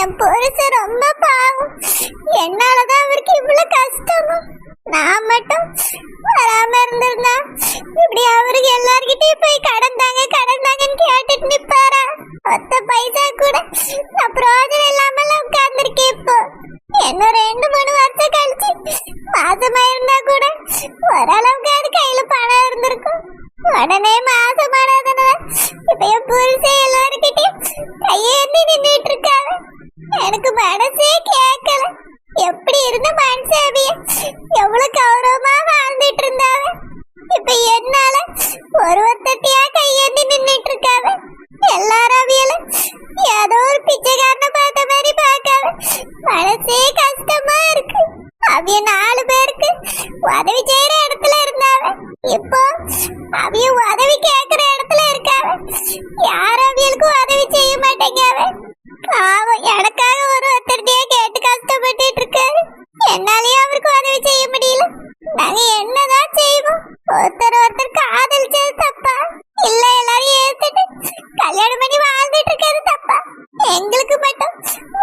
என் புருஷன் ரொம்ப பாவம். என்னாலதான் அவருக்கு இவ்வளவு கஷ்டமும். நான் மட்டும் வராம இருந்திருந்தா இப்படி அவருக்கு எல்லார்கிட்டயும் போய் கடன் தாங்கன்னு கேட்டுட்டு நிப்பாரா? ஒத்த பைசா கூட நான் பிரோஜனம் இல்லாம உட்கார்ந்துருக்கேன். இப்போ இன்னும் 2-3 வருஷம் கழிச்சு மாசமா இருந்தா கூட ஓரளவுக்கு அது கையில பணம் இருந்திருக்கும். உடனே மாசமானதுனால இப்ப என் புருஷன் எல்லாருக்கிட்டையும் கையேந்தி நின்றுட்டு இருக்காரு. எனக்கு மனசே கேட்கல. எப்படி இருந்த மனுஷாவிய எவ்வளவு கௌரவமா வாழ்ந்துட்டு இருந்தாவ. இப்ப என்னால ஒருத்தட்டியா கையேந்தி நின்றுட்டு இருக்காவ. எல்லாரும் அவியல ஏதோ ஒரு பிச்சைக்காரனை பார்த்த மாதிரி பார்க்காவ. மனசே கஷ்டமா இருக்கு. அவிய 4 பேருக்கு உதவி செய்யற இடத்துல இருந்தாவ. இப்போ அவிய உதவி கேட்கிற இடத்துல இருக்காவ. யாரும் அவியலுக்கு உதவி செய்ய மாட்டேங்காவ. பாவம், எனக்காக ஒருத்தருடைய கேட்டு கஷ்டப்பட்டு இருக்காரு. என்னாலயும் அவருக்கு உதவி செய்ய முடியல. நாங்க என்னதான் செய்வோம்? ஒருத்தர் காதலிச்சது தப்பா? இல்ல எல்லாரும் ஏத்துட்டு கல்யாணம் பண்ணி வாழ்ந்துட்டு இருக்கிறது தப்பா? எங்களுக்கு மட்டும்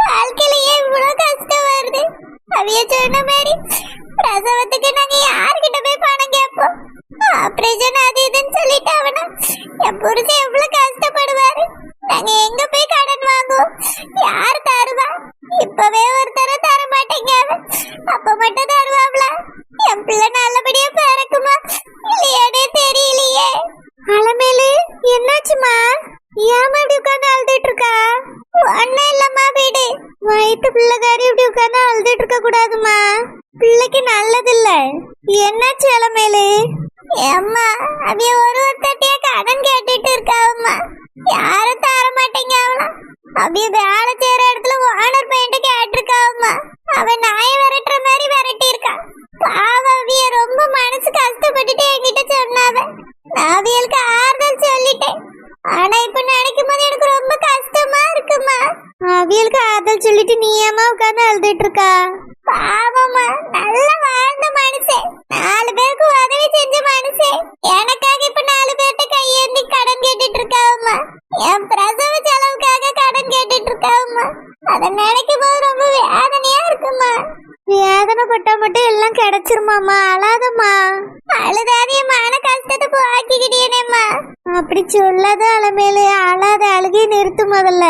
வாழ்க்கையிலேயே இவ்வளவு கஷ்டம் வருது. அவிய சொன்ன மாதிரி பிரசவத்துக்கு நாங்க யாருக்கிட்ட போய் பணம் கேட்போம்? ஆபரேஷன் அது இதுன்னு சொல்லிட்டு அவனா என் புருஷன் எவ்வளவு கஷ்டப்படுவாரு. நாங்க எங்க போய் கடன் வாங்குவோம்? யார் தருவா? இப்பவே ஒருத்தர தர மாட்டேங்க. அப்ப மட்டும் தருவாங்களா? என் பிள்ளை நல்லபடியா பிறக்குமா இல்லையானே தெரியலையே. அலமேலு, என்னாச்சுமா? ஏமா இப்படி உட்காந்து அழுதுட்டு இருக்கா? ஒன்னும் இல்லம்மா, வீடு வயிற்று பிள்ளைக்காரி இப்படி உட்காந்து அழுதுட்டு இருக்க கூடாதுமா. பிள்ளைக்கு நல்லது இல்ல. என்னாச்சு அலமேலு? ஏம்மா, அவிய ஒருத்தட்டியா கடன் கேட்டுட்டு இருக்காவம்மா. யாரும் தர மாட்டேங்க. அவிய வேலை செய்யற இடத்துல ஓனர் பையன்ட்ட கேட்டிருக்காவம்மா. அவன் நாயை விரட்டுற மாதிரி விரட்டி இருக்கான். பாவம், அவிய ரொம்ப மனசு கஷ்டப்பட்டுட்டு என்கிட்ட சொன்னாவ. நான் அவியலுக்கு ஆறுதல் சொல்லிட்டேன். ஆனா இப்ப நினைக்கும் போது எனக்கு ரொம்ப கஷ்டமா இருக்குமா. அவியலுக்கு ஆறுதல் சொல்லிட்டு நீ ஏமா உட்காந்து அழுதுட்டு இருக்கா? பாவமா, நல்லா வாழ்ந்த மனுஷன், 4 பேருக்கு உதவி செஞ்ச மனுஷன், எனக்காக இப்ப 4 பேர்ட்ட கையேந்தி கடன் கேட்டுட்டு இருக்காவம்மா. என் பிரசவ செலவுக்காக கடன் கேட்டுட்டு இருக்காவம்மா. அத நினைக்கும் போது ரொம்ப வேதனையா இருக்குமா. வேதனைப்பட்டா மட்டும் எல்லாம் கிடைச்சிருமாமா. அழாதம்மா. அழுதாதிய மன கஷ்டத்தை போக்கிக்கிட்டேனேம்மா. அப்படி சொல்லாத அலமேலு. அழாத, அழுகி நிறுத்து முதல்ல.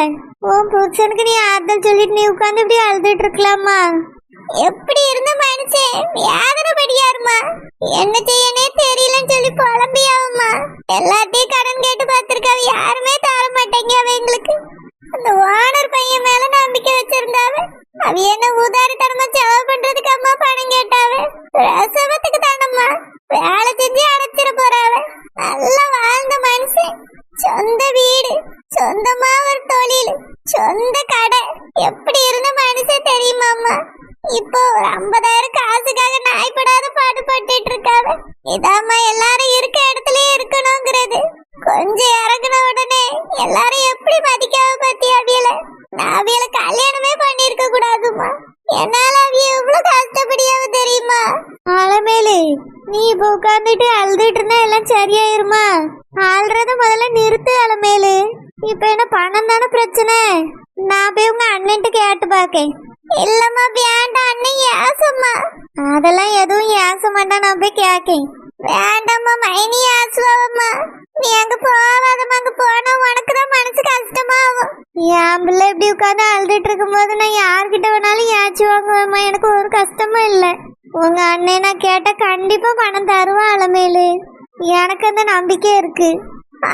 உன் புருஷனுக்கு நீ ஆறுதல் சொல்லிட்டு நீ உட்காந்து இப்படி அழுதுட்டு இருக்கலாமா? எப்படி இருந்த மனுஷன் வேதனைப்படியாருமா. என்ன செய்யனே தெரியலன்னு சொல்லி புலம்பியாவுமா. எல்லாத்தையும் கடன் கேட்டு பார்த்திருக்காவ. யாருமே தர மாட்டேங்க எங்களுக்கு. அந்த ஓனர் பையன் மேல நம்பிக்கை வச்சிருந்தாவ. அவ என்ன உதாரித்தனமா செலவு பண்றதுக்கு அம்மா பணம் கேட்டாவ. பிரசவத்துக்கு தானம்மா வேலை செஞ்சு அடைச்சிட போறாவ. நல்லா வாழ்ந்த மனுஷன், சொந்த வீடு, சொந்தமா ஒரு தொழில், சொந்த கடை, எப்படி இருந்த மனுஷன் தெரியுமாம்மா. இப்போ ஒரு 50,000 காசுக்காக நாய்படாத பாடுபட்டு இருக்காவ. இதாம்மா எல்லாரும் இருக்க இடத்துலயே இருக்கணுங்கிறது. கொஞ்சம் இறங்கின உடனே எல்லாரும் எப்படி மதிக்காவ பத்தி அவியல. நான் அவியல கல்யாணமே பண்ணிருக்க கூடாதுமா. என்னால அவிய எவ்வளவு கஷ்டப்படியாவ தெரியுமா. அலமேலு, நீ இப்ப உட்காந்துட்டு அழுதுட்டு இருந்தா எல்லாம் சரியாயிருமா? ஆள்றத முதல்ல நிறுத்து அலமேலு. இப்ப என்ன பணம் தானே பிரச்சனை? நான் போய் உங்க அண்ணன்ட்டு கேட்டு பாக்கேன். இல்லம்மா, வேண்டாம் அண்ணன் ஏசம்மா. அதெல்லாம் எதுவும் ஏச மாட்டான். நான் போய் கேக்கேன். வேண்டாம்மா, மைனி ஏசுவாவம்மா. நீ அங்க போவாதம்மா. அங்க போனா உனக்குதான் மனசு கஷ்டமா ஆகும். என் பிள்ளை இப்படி உட்காந்து அழுதுட்டு இருக்கும் போது நான் யார்கிட்ட வேணாலும் ஏச்சு வாங்குவேம்மா. எனக்கு ஒரு கஷ்டமும் இல்லை. உங்க அண்ணன் நான் கேட்டா கண்டிப்பா பணம் தருவான் அலமேலு. எனக்கு அந்த நம்பிக்கை இருக்கு.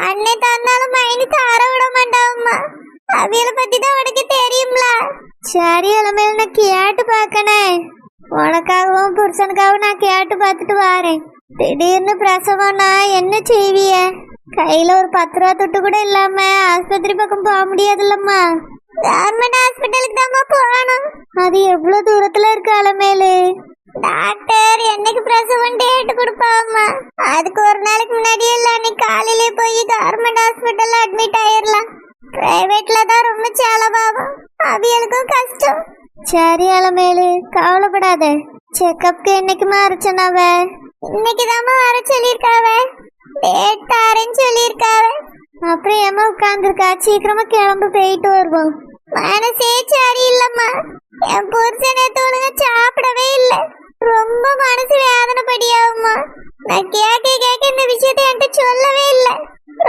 அண்ணன் தந்தாலும் மைனி தர விட மாட்டாவம்மா. அவியலை பத்தி தான் உனக்கு தெரியும்ல. சரி அலமேலு, நான் கேட்டு பாக்கனே. உனக்காகவும் புருஷனுக்காகவும் நான் கேட்டு பார்த்துட்டு வாரேன். திடீர்னு பிரசவம்னா என்ன செய்விய? கையில ஒரு 10 ரூபா தொட்டு கூட இல்லாம ஆஸ்பத்திரி பக்கம் போக முடியாதுல்லம்மா. கவர்மெண்ட் ஹாஸ்பிட்டலுக்கு தாம்மா போகணும். அது எவ்வளவு தூரத்துல இருக்கு அலமேலு? டாக்டர் என்னைக்கு பிரசவம் டேட் கொடுப்பாம்மா. அதுக்கு ஒரு நாளைக்கு முன்னாடியே இல்லை, அன்னைக்கு காலையிலே போய் கவர்மெண்ட் ஹாஸ்பிட்டல்ல அட்மிட் ஆயிடலாம். பிரைவேட்ல தான் ரொம்ப செலவாகும். அவியலுக்கும் கஷ்டம். சரி அலமேலு, கவலைப்படாத. செக்கப்க்கு என்னைக்குமா அரைச்சனாவ? இன்னைக்குதாம்மா வர சொல்லியிருக்காவ. டேட் தாரேன்னு சொல்லியிருக்காவ. அப்புறம் ஏமா உட்காந்துருக்கா? சீக்கிரமா கிளம்பு, போயிட்டு வருவோம். மனசே சரியில்லம்மா. என் புருஷனை ஒழுங்கா சாப்பிடவே இல்லை. ரொம்ப மனசு வேதனைப்படியாகும்மா. நான் கேட்க இந்த விஷயத்தை என்கிட்ட சொல்லவே இல்லை.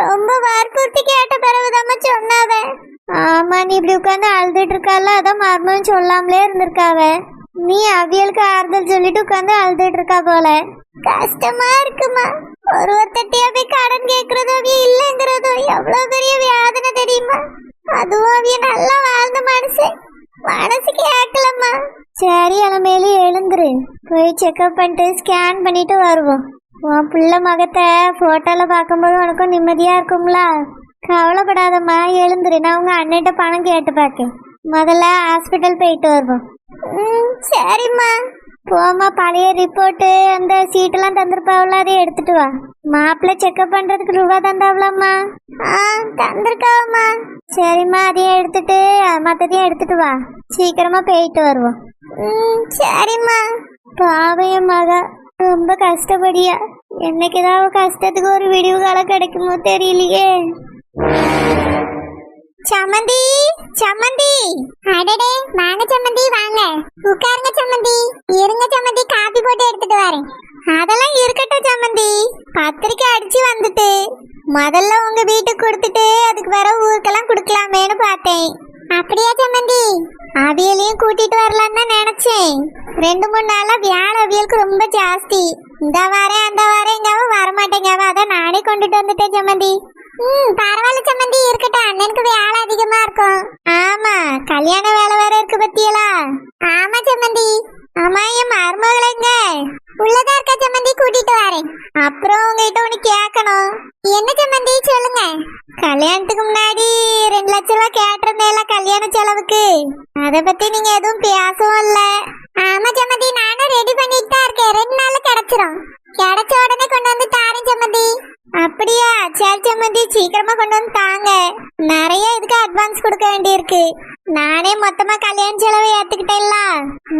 ரொம்ப வற்புறுத்தி கேட்ட பிறகுதாம்மா சொன்னாவ. ஆமா, நீ இப்படி உட்காந்து அழுதுட்டு இருக்கால, அதான் மர்மம் சொல்லாமலே இருந்திருக்காவ. நீ அவியலுக்கு ஆறுதல் சொல்லிட்டு உட்காந்து அழுதுட்டு இருக்கா போல. கஷ்டமா இருக்குமா. ஒருத்தட்டியா போய் கடன் கேட்கறதோ அவிய இல்லைங்கிறதோ எவ்வளவு பெரிய வேதனை தெரியுமா. அதுவும் அவிய நல்லா வாழ்ந்த மனசு கேட்கலம்மா. சரி, இளமையில எழுந்துரு, போய் செக்அப் பண்ணிட்டு ஸ்கேன் பண்ணிட்டு வருவோம். உன் பிள்ளை மகத்தை போட்டோல பார்க்கும்போது உனக்கும் நிம்மதியா இருக்கும்ல. கவலைப்படாதம்மா, எழுந்துரு. நான் உங்க அண்ணன்ட்ட பணம் கேட்டு பார்க்கேன். முதல்ல ஹாஸ்பிட்டல் போயிட்டு வருவோம். சரிம்மா. போமா, பழைய ரிப்போர்ட்டு அந்த சீட்டெல்லாம் தந்திருப்பாவில, அதை எடுத்துட்டு வா. மாப்பிள்ளை செக்அப் பண்றதுக்கு ரூபா தந்தாவலாம்மா? தந்திருக்காவம்மா. சரிம்மா, அதையும் எடுத்துட்டு மற்றதையும் எடுத்துட்டு வா. சீக்கிரமா போயிட்டு வருவோம். சரிம்மா. பாவையும் மகா ரொம்ப கஷ்டப்படியா. என்னைக்கு ஏதாவது கஷ்டத்துக்கு ஒரு விடிவு காலம் கிடைக்குமோ தெரியலையே. சம்மந்தி, சம்மந்தி. அடடே, வாங்க சம்மந்தி, வாங்க உட்காருங்க சம்மந்தி. இருங்க சம்மந்தி, காபி போட்டு எடுத்துட்டு வரேன். அதெல்லாம் இருக்கட்டும் சம்மந்தி, பத்திரிக்கை அடிச்சு வந்துட்டு முதல்ல உங்க வீட்டுக்கு கொடுத்துட்டு அதுக்கு வேற ஊருக்கெல்லாம் கொடுக்கலாமேன்னு பார்த்தேன். அப்படியா சம்மந்தி? அவியலையும் கூட்டிட்டு வரலான்னு தான் நினைச்சேன். 2-3 நாளா வியாழ அவியலுக்கு ரொம்ப ஜாஸ்தி. இந்த வாரம் அந்த வாரம் எங்காவ வரமாட்டேங்காவ, அதான் நானே கொண்டுட்டு வந்துட்டேன் சம்மந்தி. பரவாயில்ல சம்மந்தி, இருக்கட்டும். அண்ணனுக்கு வேலை அதிகமா இருக்கும். ஆமா, கல்யாண வேலை வேற இருக்கு பத்தியலா. ஆமா சம்மந்தி. ஆமா, என் மருமகளங்க உள்ளதா இருக்கா சம்மந்தி, கூட்டிட்டு வரேன். அப்புறம் உங்ககிட்ட ஒண்ணு கேட்கணும். என்ன சம்மந்தி, சொல்லுங்க. கல்யாணத்துக்கு முன்னாடி 2 லட்சம் ரூபாய் கேட்டிருந்தேல கல்யாண செலவுக்கு, அத பத்தி நீங்க எதுவும் பேசவும் இல்ல. ஆமா சம்மந்தி, நானும் ரெடி பண்ணிட்டு தான் இருக்கேன். 2 நாள்ல கிடைச்சிரும். கிடைச்ச உடனே கொண்டு வந்து தாரேன் சம்மந்தி. அப்படியா? சரி சம்மந்தி, சீக்கிரமா கொண்டு வந்து தாங்க. நிறைய இதுக்கு அட்வான்ஸ் கொடுக்க வேண்டியிருக்கு. நானே மொத்தமா கல்யாண செலவை ஏத்துக்கிட்டேன்ல,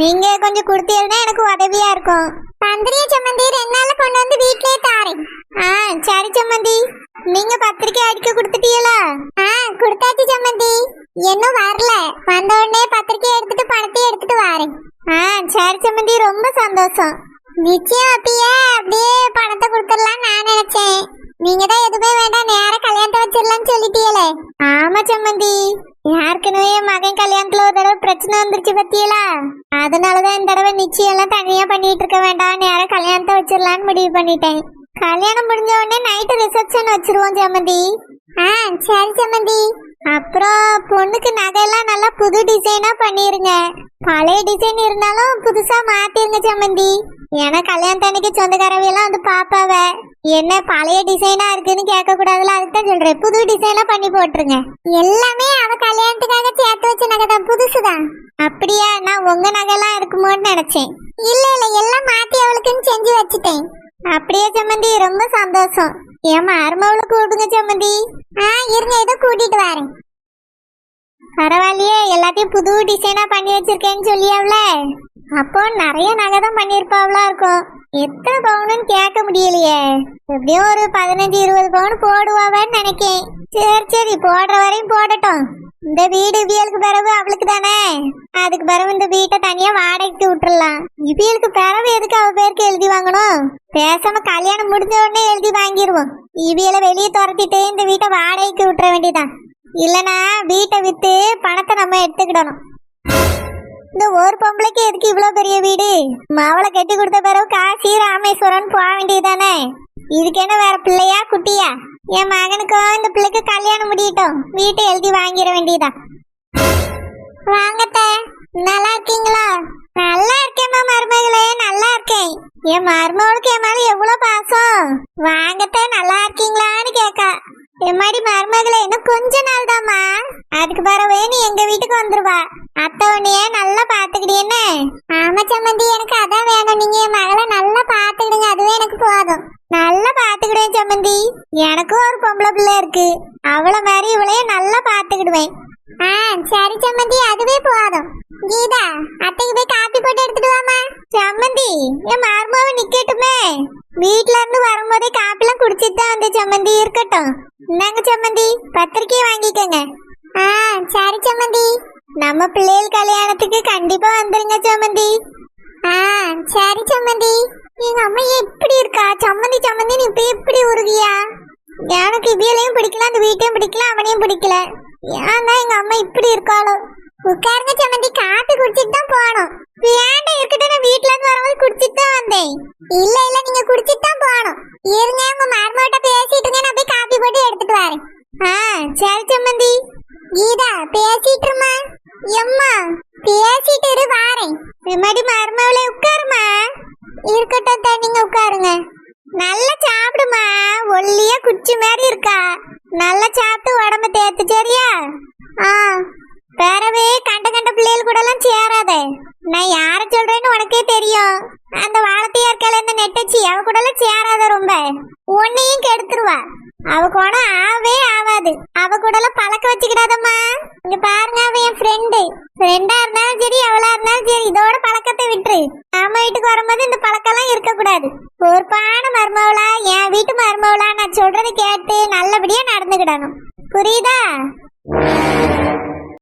நீங்க கொஞ்சம் கொடுத்தீங்கன்னா எனக்கு உதவியா இருக்கும். தந்திரியா சம்மந்தி, 2 நாள்ல கொண்டு வந்து வீட்லயே தாரேன். சரி சம்மந்தி. நீங்க பத்திரிக்கை அடிக்க கொடுத்துட்டீங்களா? கொடுத்தாச்சு சம்மந்தி. இன்னும் வரல. வந்த உடனே பத்திரிக்கை எடுத்துட்டு பணத்தையும் எடுத்துட்டு வரேன். சரி சம்மந்தி, ரொம்ப சந்தோஷம். நிச்சயம் அப்படியே பணத்தை கொடுத்துடலாம் நான் நினைச்சேன். நீங்க தான் எதுவுமே வேண்டாம், நேரம் கல்யாணத்தை வச்சிடலாம்னு சொல்லிட்டீங்களே. ஆமா சம்மந்தி, யாருக்குனவே மகன் கல்யாணத்துல ஒரு தடவை பிரச்சனை வந்துருச்சு பத்தியலா, அதனாலதான் இந்த தடவை நிச்சயம் எல்லாம் தனியா பண்ணிட்டு இருக்க வேண்டாம், நேரம் கல்யாணத்தை வச்சிடலான்னு முடிவு பண்ணிட்டேன். கல்யாணம் முடிஞ்ச உடனே நைட்டு ரிசப்ஷன் வச்சிருவோம் சம்மந்தி. சரி சம்மந்தி. அப்புறம் பொண்ணுக்கு நகையெல்லாம் நல்லா புது டிசைனா பண்ணிருங்க. பழைய டிசைன் இருந்தாலும் புதுசா மாத்திருங்க சம்மந்தி. ஏன்னா கல்யாணத்தன்னைக்கு சொந்தக்காரவையெல்லாம் வந்து பாப்பாவ, என்ன பழைய டிசைனா இருக்குன்னு கேட்க கூடாதுல, அதுக்கு தான் சொல்றேன். புது டிசைனா பண்ணி போட்டுருங்க. எல்லாமே அவ கல்யாணத்துக்காக சேர்த்து வச்ச நகை தான், புதுசுதான். அப்படியா? நான் உங்க நகைலாம் இருக்குமோன்னு நினைச்சேன். இல்ல எல்லாம் மாத்தி அவளுக்குன்னு செஞ்சு வச்சுட்டேன். அப்படியே சம்மந்தி, ரொம்ப சந்தோஷம். ஏமா அருமாவளை கூப்பிடுங்க சம்மந்தி. இருங்க, ஏதோ கூட்டிட்டு வரேன். பரவாயில்லையே, எல்லாத்தையும் புது டிசைனா பண்ணி வச்சிருக்கேன்னு சொல்லியாவல. அப்போ நிறைய நகை தான் பண்ணிருப்பாவளா இருக்கும். எத்தனை பவுனுன்னு கேட்க முடியலையே. எப்படியும் ஒரு 15-20 பவுன் போடுவாவன்னு நினைக்கேன். சரி, போடுற வரையும் போடட்டும். இந்த வீடு இவியலுக்கு பிறகு அவளுக்கு தானே, அதுக்கு பிறகு இந்த வீட்டை தனியா வாடகைக்கு விட்டுறலாம். இவியலுக்கு பிறகு எதுக்கு அவ பேருக்கு எழுதி வாங்கணும்? பேசாம கல்யாணம் முடிஞ்ச உடனே எழுதி வாங்கிடுவோம். இவியலை வெளியே துரத்திட்டு இந்த வீட்டை வாடகைக்கு விட்டுற வேண்டியதான். இல்லனா வீட்டை வித்து பணத்தை நம்ம எடுத்துக்கிடணும். இந்த ஒரு பொம்பளைக்கு எதுக்கு இவ்வளவு பெரிய வீடு? மாவளை கட்டி கொடுத்த பிறகு காசி ராமேஸ்வரன் போக வேண்டியதானே. இதுக்கு என்ன வேற பிள்ளையா குட்டியா? என் மகனுக்கும் இந்த பிள்ளைக்கு கல்யாணம் முடியட்டும், வீட்டை எழுதி வாங்கிட வேண்டியதான். வாங்கத்த, நல்லா இருக்கீங்களா? நல்லா இருக்கேம்மா மருமகளே, நல்லா இருக்கேன். என் மருமகளுக்கு என் மேல எவ்வளவு பாசம். வாங்கத்த, நல்லா இருக்கீங்களான்னு கேக்கா. எம்மாடி மருமகளே, இன்னும் கொஞ்ச நாள் தாம்மா, அதுக்கு பிறகு நீ எங்க வீட்டுக்கு வந்துருவா. அத்தை உன்னையே நல்லா பாத்துக்கிட்டீன்னு. ஆமா சம்மந்தி, எனக்கு அதான் வேணும். நீங்க என் மகளை நல்லா பாத்துக்கிடுங்க, அதுவே எனக்கு போதும். நல்லா பாத்துக்கிடுவேன் சம்மந்தி. எனக்கும் ஒரு பொம்பளை பிள்ளை இருக்கு, அவளை மாதிரி இவளையும் நல்லா பாத்துக்கிடுவேன். சரி சம்மந்தி, அதுவே போதும். கீதா, அத்தைக்கு போய் காப்பி போட்டு எடுத்துட்டு வாமா. சம்மந்தி, என் மருமாவை நிக்கட்டுமே. வீட்டுல இருந்து வரும்போதே காப்பிலாம் குடிச்சிட்டு தான் வந்து சம்மந்தி. இருக்கட்டும். இந்தாங்க சம்மந்தி, பத்திரிக்கையை வாங்கிக்கங்க. ஆ சரி சம்மந்தி. நம்ம பிள்ளைகள் கல்யாணத்துக்கு கண்டிப்பா வந்துருங்க சம்மந்தி. ஆ சரி சம்மந்தி. எங்க அம்மா எப்படி இருக்கா? சம்மந்தி சம்மந்தி நீ இப்ப எப்படி உருகியா? எனக்கு இவியலையும் பிடிக்கல, அந்த வீட்டையும் பிடிக்கல, அவனையும் பிடிக்கல. ஏன் தான் எங்க அம்மா இப்படி இருக்காளோ? உட்காருங்க சம்மந்தி, காப்பி குடிச்சிட்டு தான் போகணும். வேண்டாம் இருக்கட்டும், நான் வீட்ல இருந்து வரும்போது குடிச்சிட்டு தான் வந்தேன். இல்ல இல்ல நீங்க குடிச்சிட்டு தான் போகணும். இருங்க உங்க மருமகிட்ட பேசிட்டு இருங்க, நான் போய் காப்பி போட்டு எடுத்துட்டு வரேன். ஆ சரி சம்மந்தி. கீதா பேசிட்டு இருமா. எம்மா பேசிட்டு இரு வாரேன். மறுபடி மருமகளே உட்காருமா. இருக்கட்டும் தான், நீங்க உட்காருங்க. நல்லா சாப்பிடுமா, ஒல்லியா குச்சி மாதிரி இருக்கா. நல்லா சாப்பிட்டு உடம்ப தேத்து சரியா? ஆ வேறவே கண்ட கண்ட பிள்ளைகள் கூட எல்லாம் சேராத. நான் யார சொல்றேன்னு உனக்கே தெரியும். அந்த வாழத்தையா இருக்கால இந்த நெட்டச்சி, அவ கூட எல்லாம் சேராத. ரொம்ப உன்னையும் கெடுத்துருவா. அவ கூட ஆவே ஆவாது. அவ கூட எல்லாம் பழக்க வச்சுக்கிடாதம்மா. இங்க பாருங்க, அவ என் ஃப்ரெண்டா இருந்தாலும் சரி, அவளா இருந்தாலும் சரி, இதோட பழக்கத்தை விட்டுரு. நம்ம வீட்டுக்கு வரும்போது இந்த பழக்கம் எல்லாம் இருக்க கூடாது. பொறுப்பான மருமவளா, என் வீட்டு மருமவளா, நான் சொல்றதை கேட்டு நல்லபடியா நடந்துக்கிடணும். புரியுதா?